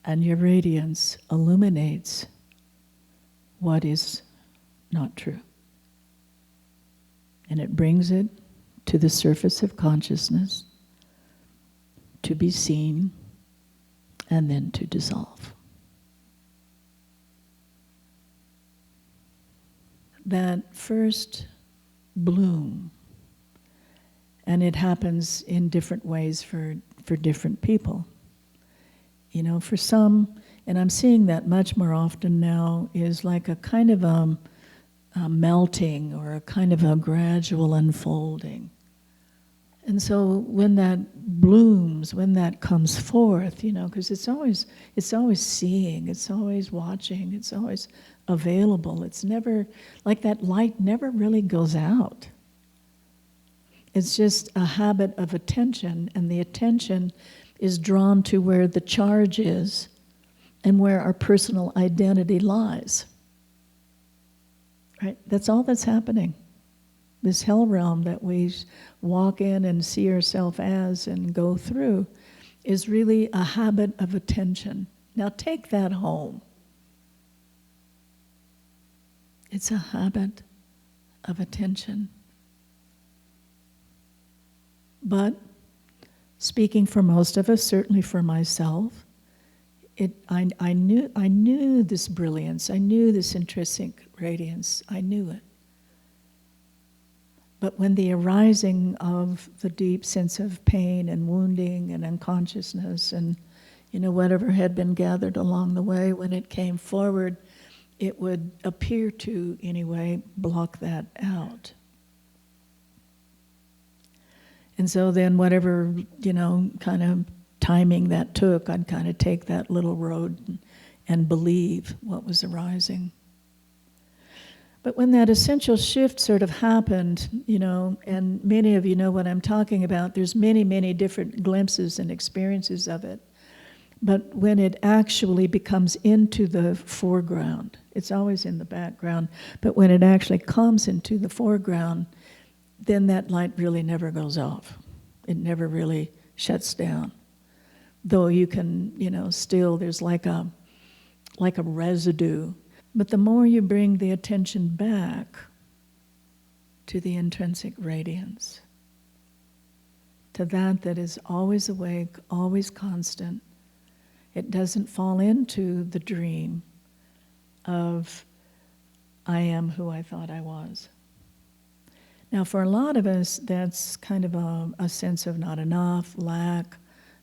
And your radiance illuminates what is not true. And it brings it to the surface of consciousness to be seen and then to dissolve. That first bloom, and it happens in different ways for different people. You know, for some, and I'm seeing that much more often now, is like a kind of a melting or a kind of a gradual unfolding. And so when that blooms, when that comes forth, you know, because it's always seeing, it's always watching, it's always available. It's never, like that light never really goes out. It's just a habit of attention, and the attention is drawn to where the charge is and where our personal identity lies. Right? That's all that's happening. This hell realm that we walk in and see ourselves as and go through is really a habit of attention. Now take that home. It's a habit of attention. But speaking for most of us, certainly for myself, I knew this brilliance, I knew this intrinsic radiance, I knew it. But when the arising of the deep sense of pain and wounding and unconsciousness and, you know, whatever had been gathered along the way, when it came forward, it would appear to, anyway, block that out. And so then whatever, you know, kind of timing that took, I'd kind of take that little road and believe what was arising. But when that essential shift sort of happened, you know, and many of you know what I'm talking about, there's many, many different glimpses and experiences of it. But when it actually becomes into the foreground, it's always in the background, but when it actually comes into the foreground, then that light really never goes off. It never really shuts down. Though you can, you know, still there's like a residue. But the more you bring the attention back to the intrinsic radiance, to that is always awake, always constant, it doesn't fall into the dream of I am who I thought I was. Now, for a lot of us, that's kind of a sense of not enough, lack,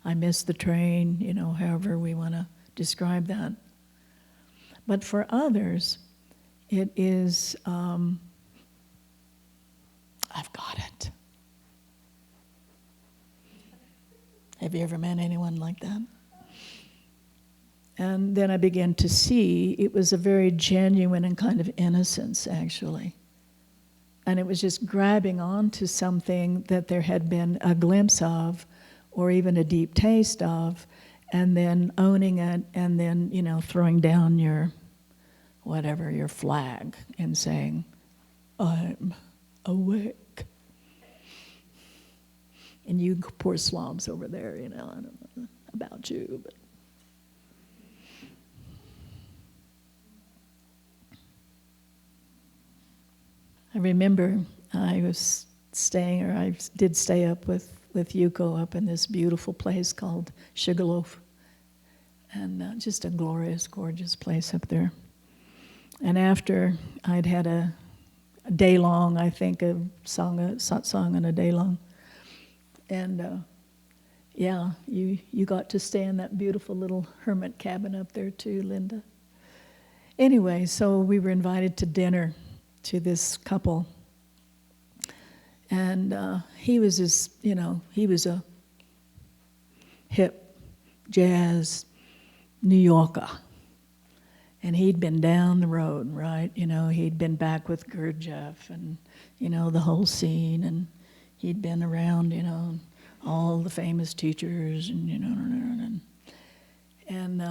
I missed the train, you know, however we want to describe that. But for others, it is, I've got it. Have you ever met anyone like that? And then I began to see it was a very genuine and kind of innocence, actually. And it was just grabbing onto something that there had been a glimpse of, or even a deep taste of, and then owning it, and then, you know, throwing down your, whatever, your flag, and saying, I'm awake. And you poor slobs over there, you know, I don't know about you, but. I remember I was staying, or I did stay up with Yuko up in this beautiful place called Sugarloaf. And just a glorious, gorgeous place up there. And after I'd had a day long, I think, of Sangha, satsang and a day long. And yeah, you got to stay in that beautiful little hermit cabin up there too, Linda. Anyway, so we were invited to dinner to this couple. And he was this, you know, he was a hip jazz New Yorker. And he'd been down the road, right? You know, he'd been back with Gurdjieff and, you know, the whole scene. And he'd been around, you know, all the famous teachers and, you know, and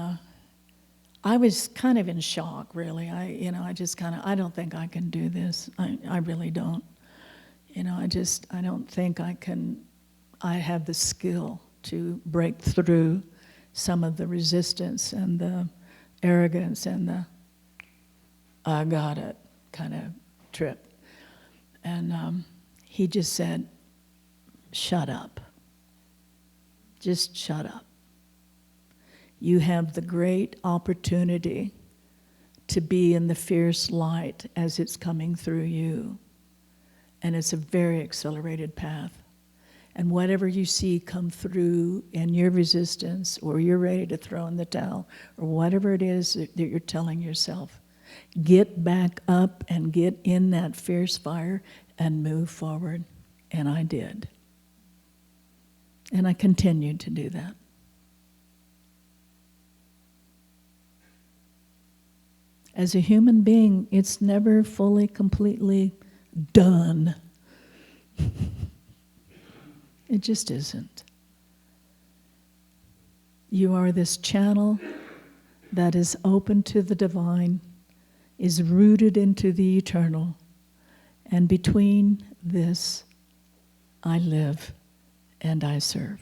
I was kind of in shock, really. I don't think I can do this. I really don't. You know, I don't think I have the skill to break through some of the resistance and the arrogance and the I got it kind of trip. And he just said, shut up. Just shut up. You have the great opportunity to be in the fierce light as it's coming through you. And it's a very accelerated path. And whatever you see come through in your resistance, or you're ready to throw in the towel, or whatever it is that you're telling yourself, get back up and get in that fierce fire and move forward. And I did. And I continued to do that. As a human being, it's never fully, completely done. It just isn't. You are this channel that is open to the divine, is rooted into the eternal, and between this, I live and I serve.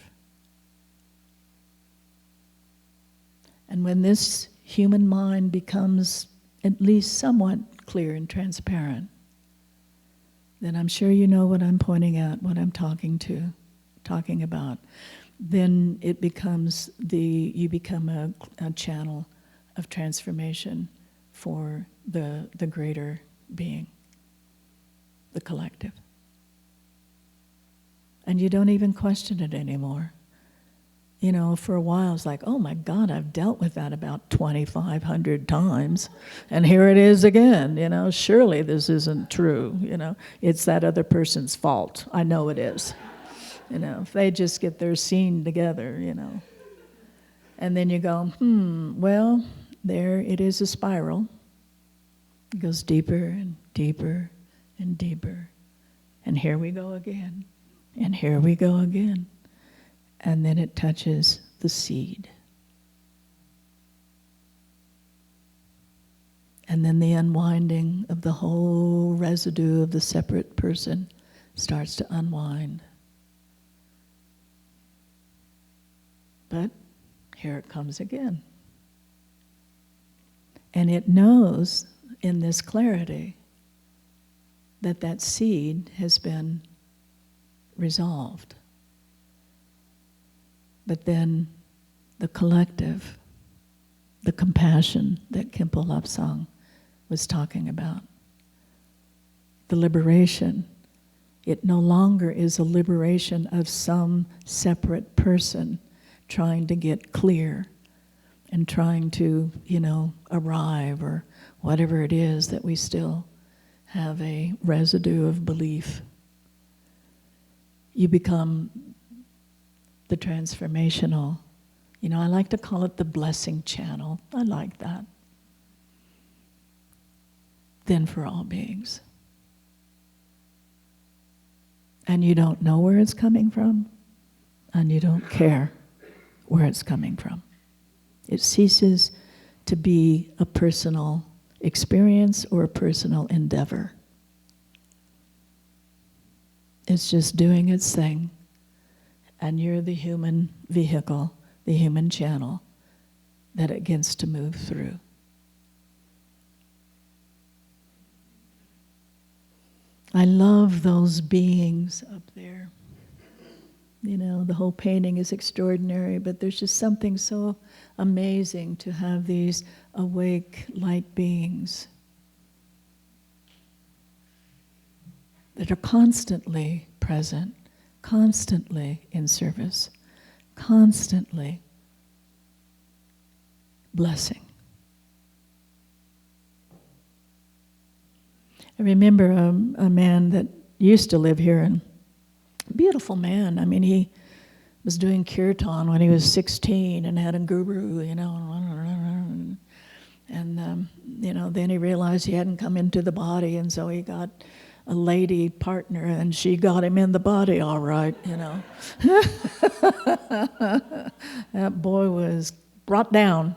And when this human mind becomes at least somewhat clear and transparent, then I'm sure you know what I'm pointing at, what I'm talking about. Then it becomes you become a channel of transformation for the greater being, the collective. And you don't even question it anymore. You know, for a while it's like, oh my God, I've dealt with that about 2,500 times, and here it is again, you know, surely this isn't true, you know, it's that other person's fault. I know it is. You know, if they just get their scene together, you know. And then you go, well, there it is, a spiral. It goes deeper and deeper and deeper. And here we go again. And here we go again. And then it touches the seed. And then the unwinding of the whole residue of the separate person starts to unwind. But here it comes again. And it knows in this clarity that that seed has been resolved. But then the collective, the compassion that Kimpo Lapsang was talking about, the liberation, it no longer is a liberation of some separate person trying to get clear and trying to, you know, arrive, or whatever it is that we still have a residue of belief. You become the transformational, you know, I like to call it the blessing channel. I like that. Then for all beings. And you don't know where it's coming from, and you don't care where it's coming from. It ceases to be a personal experience or a personal endeavor. It's just doing its thing, and you're the human vehicle, the human channel that it gets to move through. I love those beings up there. You know, the whole painting is extraordinary, but there's just something so amazing to have these awake light beings that are constantly present, constantly in service, constantly blessing. I remember a man that used to live here, and beautiful man. I mean, he was doing kirtan when he was 16 and had a guru, you know, and you know, then he realized he hadn't come into the body, and so he got a lady partner, and she got him in the body all right, you know. That boy was brought down,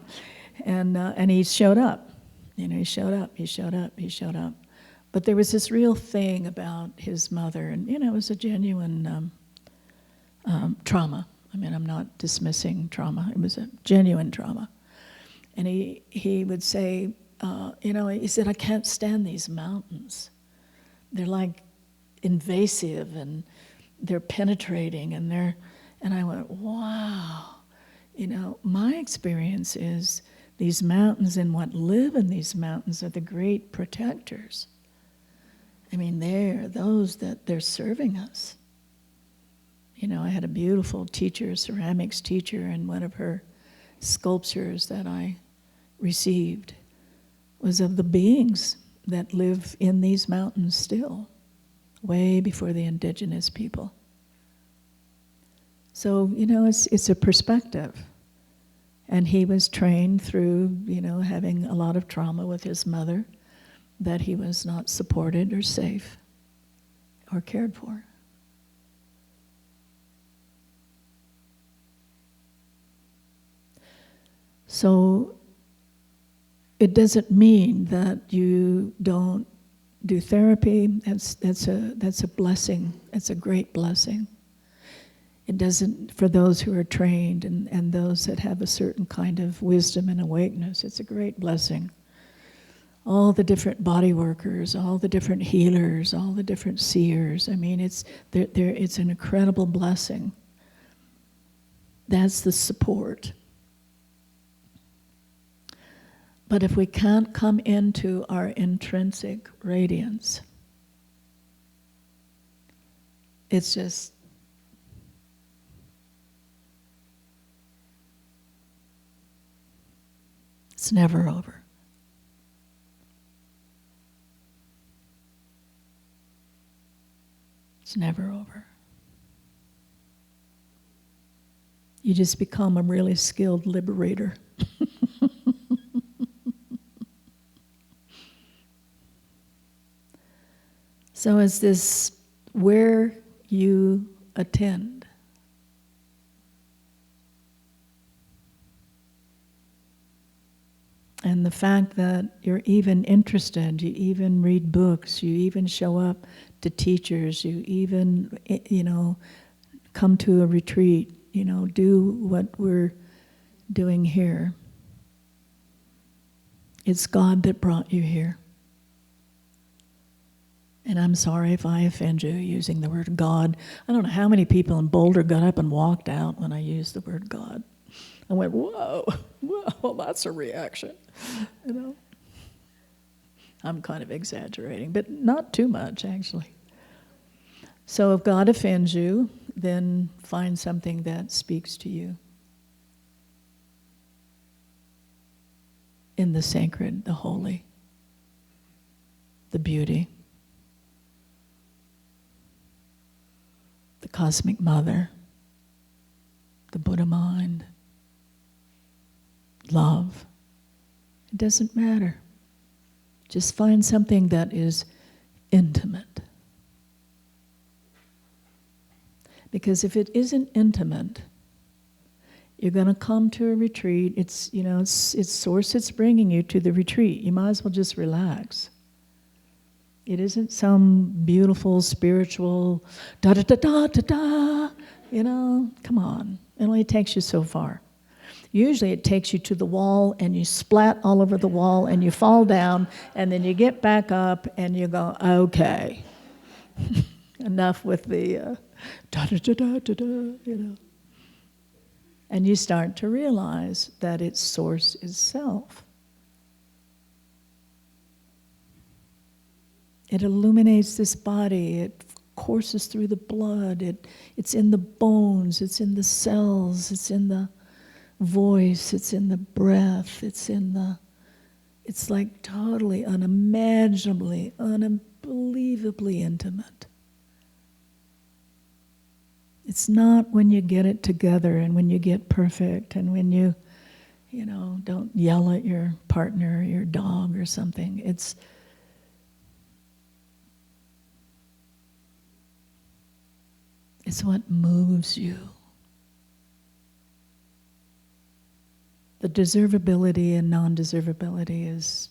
and he showed up. You know, he showed up. But there was this real thing about his mother, and you know, it was a genuine trauma. I mean, I'm not dismissing trauma. It was a genuine trauma. And he would say, he said, I can't stand these mountains. They're like invasive and they're penetrating and I went, wow. My experience is these mountains and what live in these mountains are the great protectors. I mean, they're those that they're serving us. I had a beautiful teacher, a ceramics teacher, and one of her sculptures that I received was of the beings that live in these mountains still, way before the indigenous people. So, it's a perspective. And he was trained through, having a lot of trauma with his mother, that he was not supported or safe or cared for. So it doesn't mean that you don't do therapy. That's a blessing. It's a great blessing. It doesn't, for those who are trained and those that have a certain kind of wisdom and awakeness, it's a great blessing. All the different body workers, all the different healers, all the different seers, I mean, it's an incredible blessing. That's the support. But if we can't come into our intrinsic radiance, it's never over. It's never over. You just become a really skilled liberator. So is this where you attend? And the fact that you're even interested, you even read books, you even show up to teachers, you even, come to a retreat, do what we're doing here. It's God that brought you here. And I'm sorry if I offend you using the word God. I don't know how many people in Boulder got up and walked out when I used the word God. I went, whoa, that's a reaction, I'm kind of exaggerating, but not too much, actually. So if God offends you, then find something that speaks to you. In the sacred, the holy, the beauty, the cosmic mother, the Buddha mind, love. It doesn't matter. Just find something that is intimate. Because if it isn't intimate, you're going to come to a retreat. It's Source that's bringing you to the retreat. You might as well just relax. It isn't some beautiful spiritual da-da-da-da-da-da, come on. It only takes you so far. Usually it takes you to the wall and you splat all over the wall and you fall down and then you get back up and you go, okay, enough with the da-da-da-da-da-da, And you start to realize that its source is self. It illuminates this body, it courses through the blood, it's in the bones, it's in the cells, it's in the voice, it's in the breath, it's like totally, unimaginably, unbelievably intimate. It's not when you get it together and when you get perfect and when you don't yell at your partner or your dog or something. It's what moves you. The deservability and non-deservability is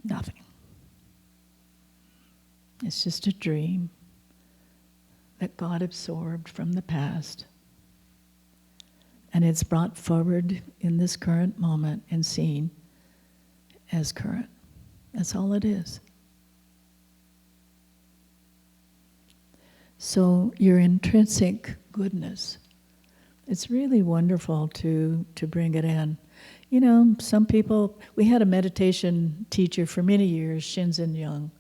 nothing. It's just a dream that God absorbed from the past. And it's brought forward in this current moment and seen as current. That's all it is. So your intrinsic goodness, it's really wonderful to bring it in. You know, some people, we had a meditation teacher for many years, Shinzen Young,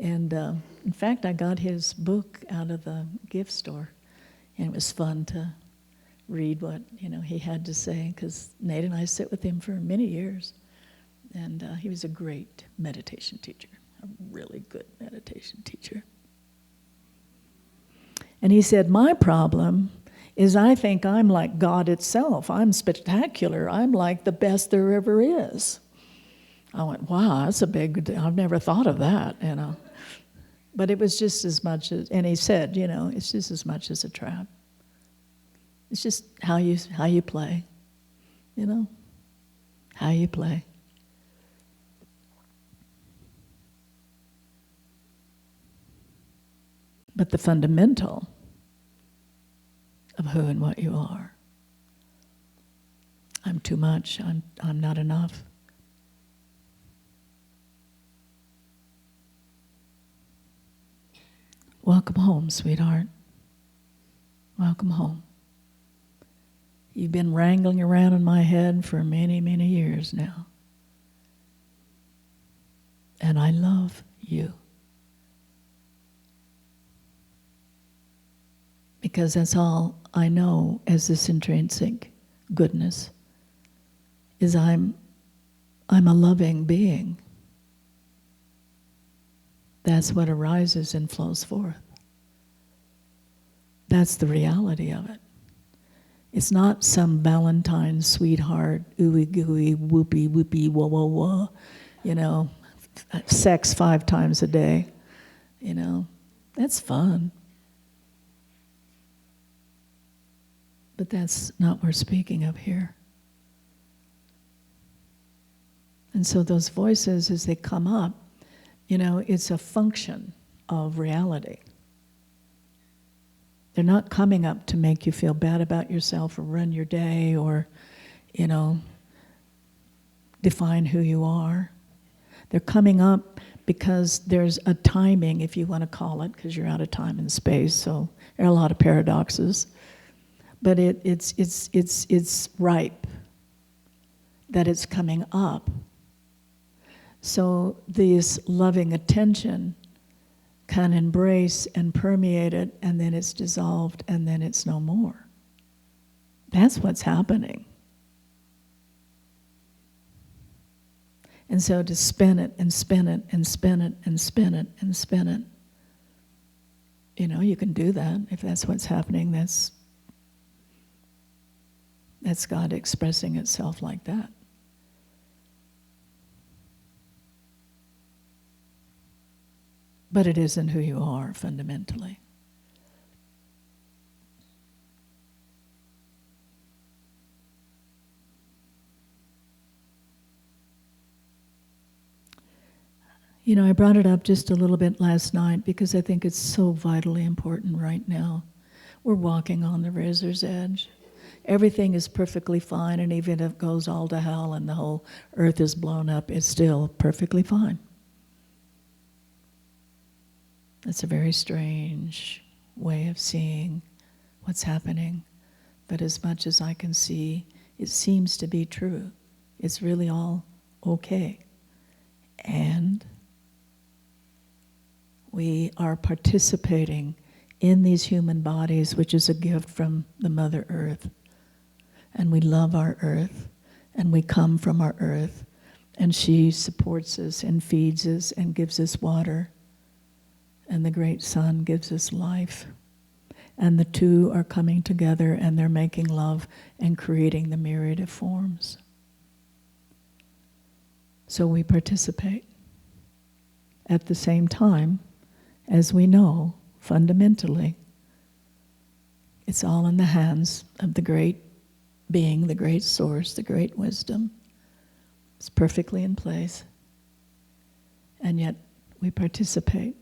and in fact I got his book out of the gift store, and it was fun to read what he had to say, because Nate and I sit with him for many years, and he was a great meditation teacher, a really good meditation teacher. And he said, my problem is I think I'm like God itself. I'm spectacular. I'm like the best there ever is. I went, wow, that's a big, I've never thought of that, But it was just as much as, and he said, it's just as much as a trap. It's just how you play, how you play. But the fundamental of who and what you are. I'm too much. I'm not enough. Welcome home, sweetheart. Welcome home. You've been wrangling around in my head for many, many years now. And I love you. Because that's all I know as this intrinsic goodness, is I'm a loving being. That's what arises and flows forth. That's the reality of it. It's not some Valentine sweetheart, ooey gooey, whoopee whoopee, wah wah wah, sex 5 times a day. That's fun. But that's not what we're speaking of here. And so those voices, as they come up, it's a function of reality. They're not coming up to make you feel bad about yourself or run your day or, define who you are. They're coming up because there's a timing, if you want to call it, because you're out of time and space, so there are a lot of paradoxes. But it's ripe that it's coming up. So this loving attention can embrace and permeate it, and then it's dissolved, and then it's no more. That's what's happening. And so to spin it and spin it and spin it and spin it and spin it, you can do that if that's what's happening. That's God expressing itself like that. But it isn't who you are fundamentally. I brought it up just a little bit last night because I think it's so vitally important right now. We're walking on the razor's edge. Everything is perfectly fine, and even if it goes all to hell and the whole earth is blown up, it's still perfectly fine. It's a very strange way of seeing what's happening, but as much as I can see, it seems to be true. It's really all okay. And we are participating in these human bodies, which is a gift from the Mother Earth. And we love our earth, and we come from our earth, and she supports us and feeds us and gives us water, and the great sun gives us life. And the two are coming together, and they're making love and creating the myriad of forms. So we participate. At the same time, as we know, fundamentally, it's all in the hands of the great being, the great source, the great wisdom. It's perfectly in place. And yet we participate.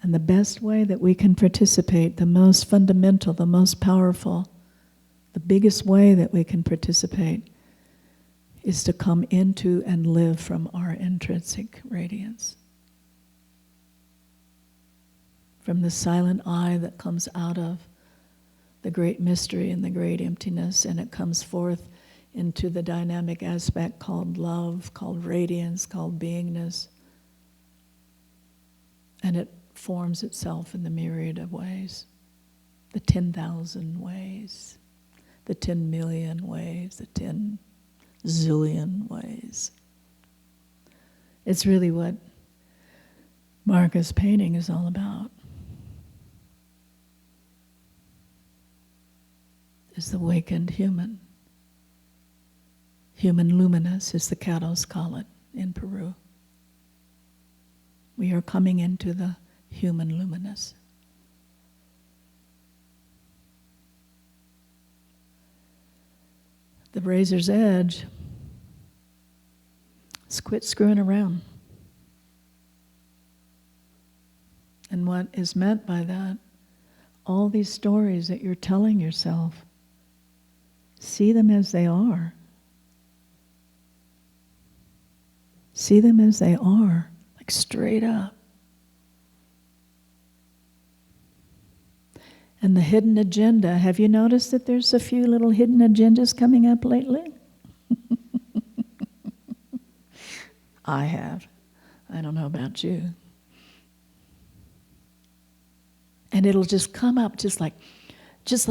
And the best way that we can participate, the most fundamental, the most powerful, the biggest way that we can participate is to come into and live from our intrinsic radiance. From the silent I that comes out of the great mystery and the great emptiness, and it comes forth into the dynamic aspect called love, called radiance, called beingness. And it forms itself in the myriad of ways, the 10,000 ways, the 10 million ways, the 10 zillion ways. It's really what Marga's painting is all about. Is the awakened human. Human luminous, as the Catos call it in Peru. We are coming into the human luminous. The razor's edge is quit screwing around. And what is meant by that, all these stories that you're telling yourself, see them as they are. See them as they are, like straight up. And the hidden agenda, have you noticed that there's a few little hidden agendas coming up lately? I have. I don't know about you. And it'll just come up just like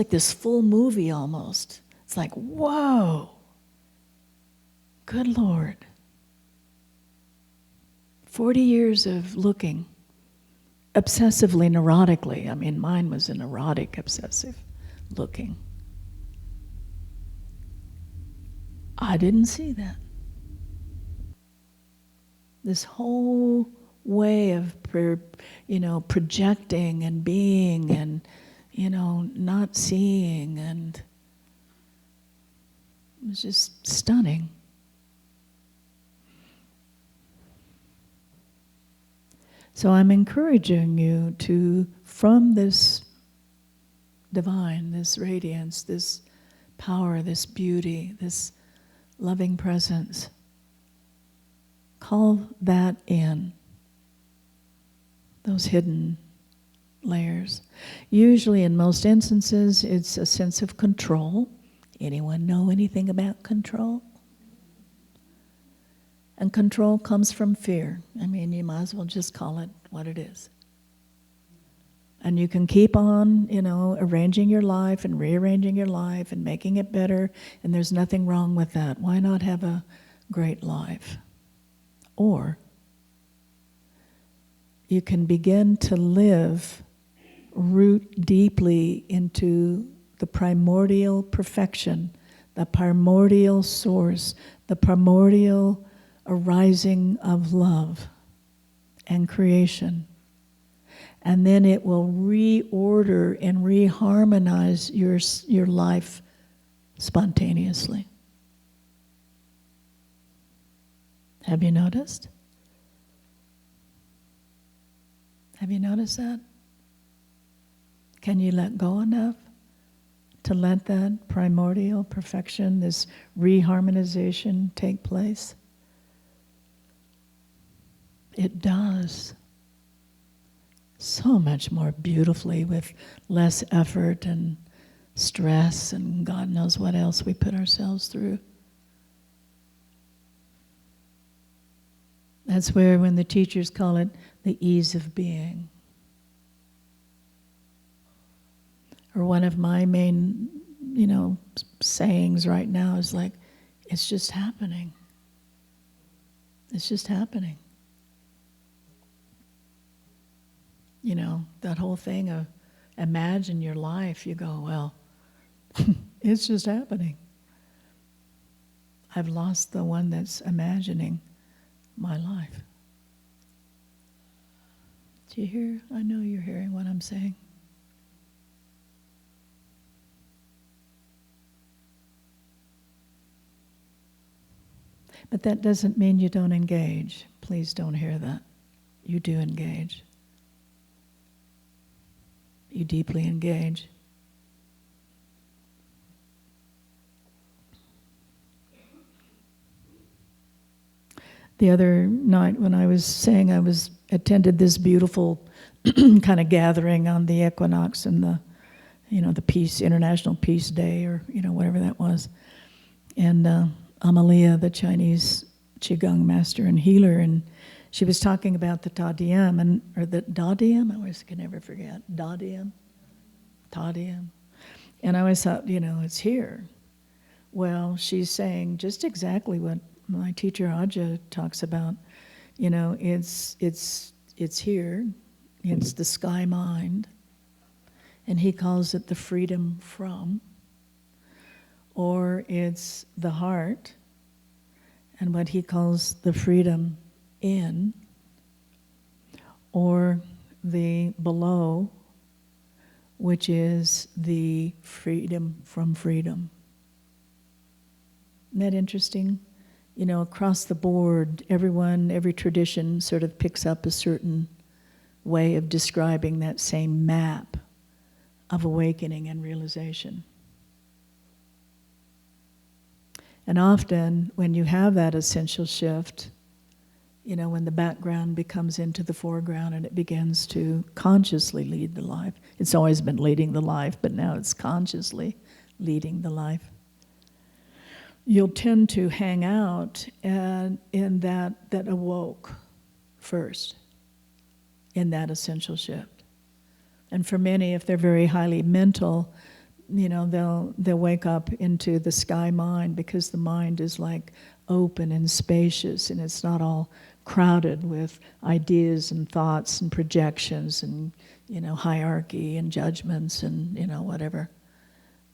this full movie almost. It's like, whoa, good Lord. 40 years of looking, obsessively, neurotically. I mean, mine was a neurotic, obsessive looking. I didn't see that. This whole way of, projecting and being and, not seeing, and it was just stunning. So I'm encouraging you to, from this divine, this radiance, this power, this beauty, this loving presence, call that in, those hidden layers. Usually, in most instances, it's a sense of control. Anyone know anything about control? And control comes from fear. I mean, you might as well just call it what it is. And you can keep on, arranging your life and rearranging your life and making it better, and there's nothing wrong with that. Why not have a great life? Or you can begin to live, root deeply into the primordial perfection, the primordial source, the primordial arising of love and creation. And then it will reorder and reharmonize your life spontaneously. Have you noticed? Have you noticed that? Can you let go enough to let that primordial perfection, this reharmonization take place? It does. So much more beautifully with less effort and stress and God knows what else we put ourselves through. That's where, when the teachers call it the ease of being. Or one of my main, sayings right now is like, it's just happening. It's just happening. That whole thing of imagine your life, you go, well, it's just happening. I've lost the one that's imagining my life. Do you hear? I know you're hearing what I'm saying. But that doesn't mean you don't engage. Please don't hear that. You do engage. you deeply engage. The other night when I was saying attended this beautiful kind of gathering on the equinox and the peace, International Peace Day, or whatever that was. And Amalia, the Chinese Qigong master and healer, and she was talking about the Ta Diem, or the Da Diem, I always can never forget, Da Diem, Ta Diem. And I always thought, it's here. Well, she's saying just exactly what my teacher Vajra talks about. It's here, it's the sky mind, and he calls it the freedom from, or it's the heart, and what he calls the freedom in, or the below, which is the freedom from freedom. Isn't that interesting? Across the board, every tradition sort of picks up a certain way of describing that same map of awakening and realization. And often, when you have that essential shift, when the background becomes into the foreground and it begins to consciously lead the life. It's always been leading the life, but now it's consciously leading the life. You'll tend to hang out in that awoke first, in that essential shift. And for many, if they're very highly mental, they'll wake up into the sky mind, because the mind is like open and spacious, and it's not all crowded with ideas and thoughts and projections and hierarchy and judgments and whatever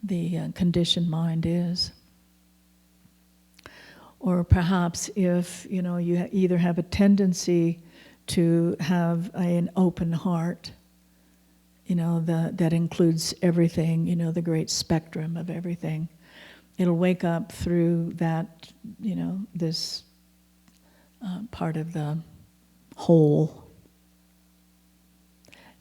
the conditioned mind is. Or perhaps if you either have a tendency to have an open heart, that includes everything, the great spectrum of everything. It'll wake up through that, this part of the whole.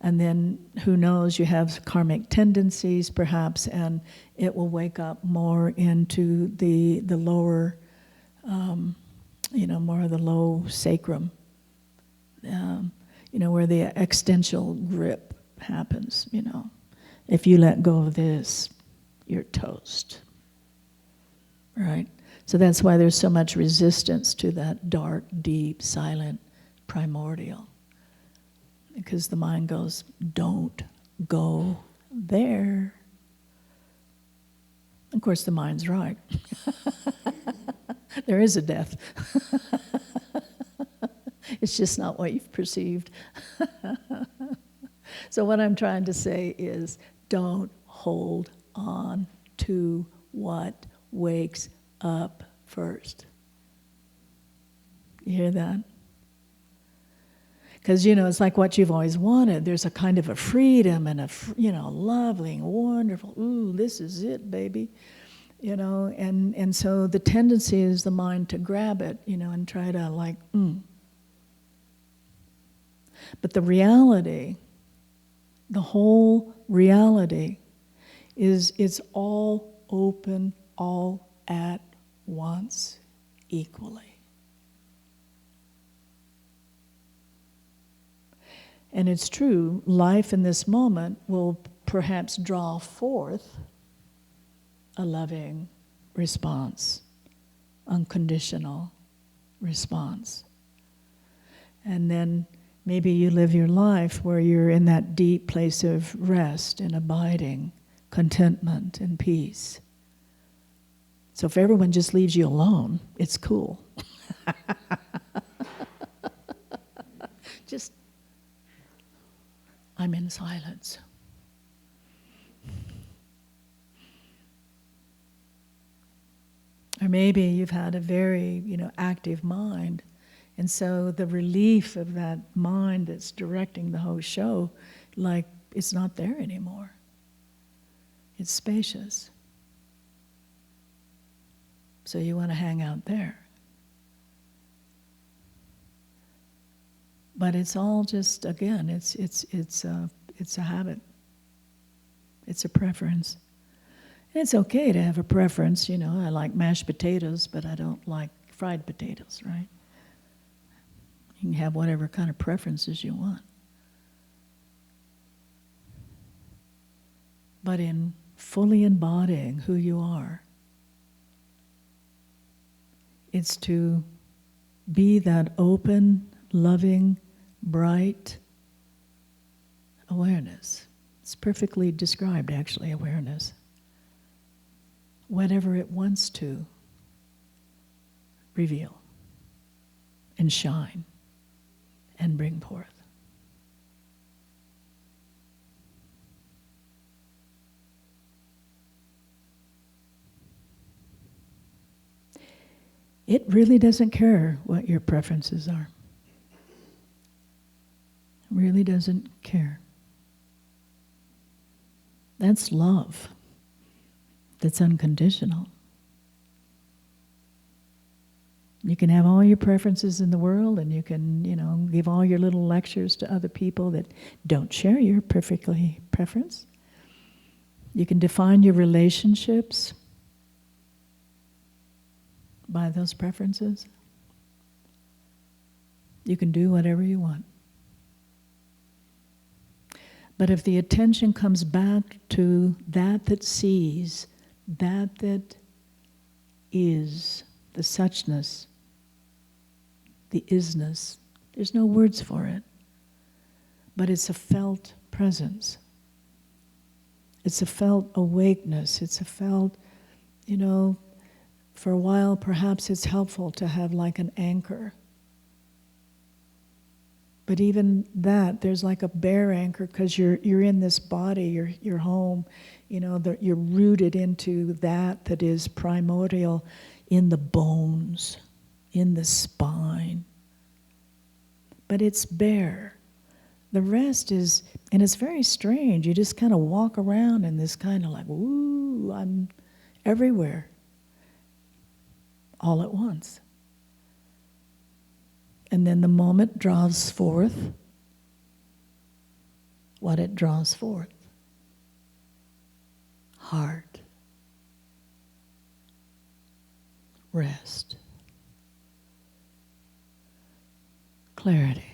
And then, who knows, you have karmic tendencies perhaps, and it will wake up more into the lower, more of the low sacrum, where the existential grip happens. If you let go of this, you're toast. Right? So that's why there's so much resistance to that dark, deep, silent, primordial. Because the mind goes, don't go there. Of course, the mind's right. There is a death. It's just not what you've perceived. So what I'm trying to say is, don't hold on to what wakes up first. You hear that? Because, it's like what you've always wanted. There's a kind of a freedom and lovely and wonderful, ooh, this is it, baby. And so the tendency is the mind to grab it, and try to But the reality, the whole reality, is it's all open, all at once, equally. And it's true, life in this moment will perhaps draw forth a loving response, unconditional response. And then maybe you live your life where you're in that deep place of rest and abiding, contentment and peace. So if everyone just leaves you alone, it's cool. Just, I'm in silence. Or maybe you've had a very, active mind. And so the relief of that mind that's directing the whole show, it's not there anymore. It's spacious. So you want to hang out there. But it's all just, again, it's a habit. It's a preference. And it's okay to have a preference, you know. I like mashed potatoes, but I don't like fried potatoes, right? You can have whatever kind of preferences you want. But in fully embodying who you are, it's to be that open, loving, bright awareness. It's perfectly described, actually, awareness. Whatever it wants to reveal and shine and bring forth. It really doesn't care what your preferences are. It really doesn't care. That's love. That's unconditional. You can have all your preferences in the world, and you can, you know, give all your little lectures to other people that don't share your preference. You can define your relationships by those preferences. You can do whatever you want. But if the attention comes back to that sees, that is, the suchness, the isness, there's no words for it, but it's a felt presence. It's a felt awakeness. It's a felt, you know, for a while perhaps it's helpful to have like an anchor. But even that, there's like a bare anchor because you're in this body, you're home, you know, you're rooted into that is primordial in the bones, in the spine. But it's bare. The rest is, and it's very strange, you just kind of walk around in this kind of like, ooh, I'm everywhere, all at once. And then the moment draws forth what it draws forth. Heart. Rest. Clarity.